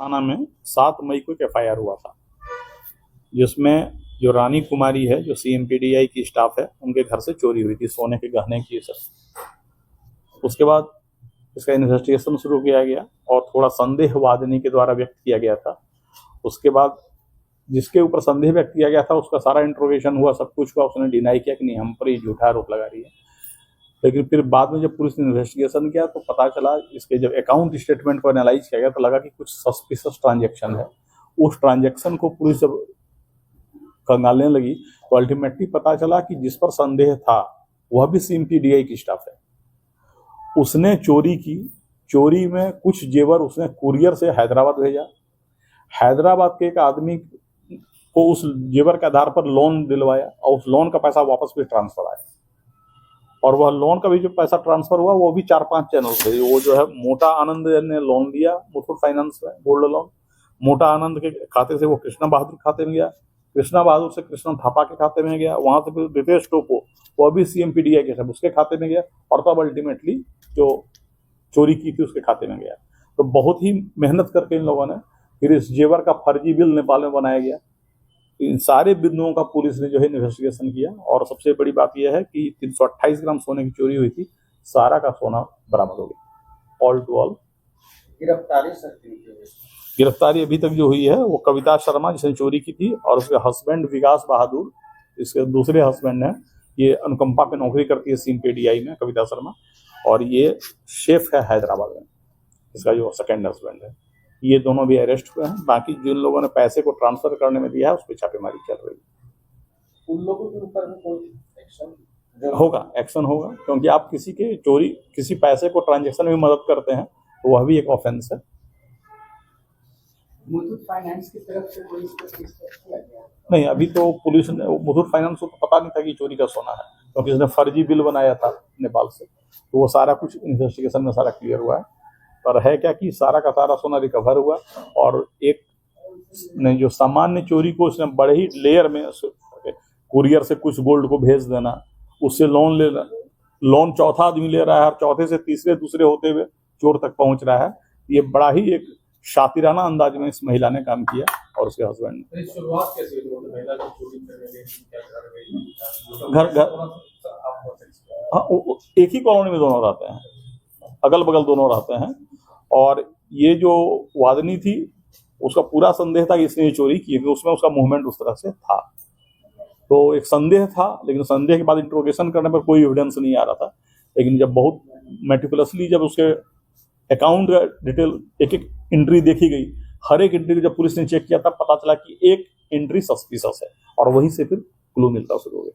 थाना में 7 मई को एक FIR हुआ था, जिसमें जो रानी कुमारी है, जो CMPDI की स्टाफ है, उनके घर से चोरी हुई थी सोने के गहने की सब। उसके बाद इसका इन्वेस्टिगेशन शुरू किया गया और थोड़ा संदेह वादिनी के द्वारा व्यक्त किया गया था। उसके बाद जिसके ऊपर संदेह व्यक्त किया गया था उसका सारा इंट्रोगेशन हुआ, सब कुछ हुआ, उसने डिनाई किया कि नहीं हम पर ये झूठा आरोप लगा रही है। लेकिन फिर बाद में जब पुलिस ने इन्वेस्टिगेशन किया तो पता चला, इसके जब अकाउंट स्टेटमेंट को एनालाइज किया गया तो लगा कि कुछ सस्पिशियस ट्रांजेक्शन है। उस ट्रांजेक्शन को पुलिस जब खंगालने लगी तो अल्टीमेटली पता चला कि जिस पर संदेह था वह भी CMPDI की स्टाफ है। उसने चोरी की, चोरी में कुछ जेवर उसने कुरियर से हैदराबाद भेजा। हैदराबाद के एक आदमी को उस जेवर के आधार पर लोन दिलवाया और उस लोन का पैसा वापस भी ट्रांसफर आया। और वह लोन का भी जो पैसा ट्रांसफर हुआ वो भी 4-5 चैनल से। वो जो है मोटा आनंद ने लोन दिया मुथूट फाइनेंस में, गोल्ड लोन। मोटा आनंद के खाते से वो कृष्णा बहादुर खाते में गया, कृष्णा बहादुर से कृष्णा थापा के खाते में गया, वहां से फिर रितेश टोपो वो भी CMPDI के सब उसके खाते में गया, और तब अल्टीमेटली जो चोरी की थी उसके खाते में गया। तो बहुत ही मेहनत करके इन लोगों ने फिर इस जेवर का फर्जी बिल नेपाल में बनाया गया। इन सारे बिंदुओं का पुलिस ने जो है इन्वेस्टिगेशन किया और सबसे बड़ी बात यह है कि 328 ग्राम सोने की चोरी हुई थी, सारा का सोना बरामद हो गया। ऑल टू ऑल गिरफ्तारी अभी तक जो हुई है वो कविता शर्मा जिसने चोरी की थी, और उसके हस्बैंड विकास बहादुर, इसके दूसरे हस्बैंड है, ये अनुकंपा पे नौकरी करती है CMPDI में कविता शर्मा, और ये शेफ है हैदराबाद में, इसका जो सेकेंड हस्बैंड है। ये दोनों भी अरेस्ट हुए हैं। बाकी जिन लोगों ने पैसे को ट्रांसफर करने में दिया है उस पर छापेमारी चल रही है। उन लोगों के ऊपर कोई एक्शन होगा, एक्शन होगा, क्योंकि आप किसी के चोरी किसी पैसे को ट्रांजेक्शन में मदद करते हैं तो वह भी एक ऑफेंस है। मुथूट फाइनेंस की तरफ से कोई किया गया नहीं, अभी तो पुलिस ने मुथूट फाइनेंस को तो पता नहीं था कि चोरी का सोना है, क्योंकि इसने फर्जी बिल बनाया था नेपाल से, तो वो सारा कुछ इन्वेस्टिगेशन में सारा क्लियर हुआ है। पर है क्या कि सारा का सारा सोना रिकवर हुआ, और एक ने जो सामान्य चोरी को उसने बड़े ही लेयर में कुरियर से कुछ गोल्ड को भेज देना, उससे लोन लेना, लोन चौथा आदमी ले रहा है और चौथे से तीसरे दूसरे होते हुए चोर तक पहुंच रहा है। ये बड़ा ही एक शातिराना अंदाज में इस महिला ने काम किया और उसके हस्बैंड ने। शुरुआत कैसे हुई महिला की चोरी करने की, क्या कर रही घर हाँ, एक ही कॉलोनी में दोनों रहते हैं, अगल बगल दोनों रहते हैं। और ये जो वादनी थी उसका पूरा संदेह था कि इसने चोरी की, उसमें उसका मूवमेंट उस तरह से था, तो एक संदेह था। लेकिन संदेह के बाद इंट्रोगेशन करने पर कोई एविडेंस नहीं आ रहा था। लेकिन जब बहुत मेटिकुलसली जब उसके अकाउंट का डिटेल एक एक एंट्री देखी गई, हर एक एंट्री को जब पुलिस ने चेक किया तब पता चला कि एक एंट्री सस्पिशियस है, और वहीं से फिर क्लू मिलता शुरू हो गया।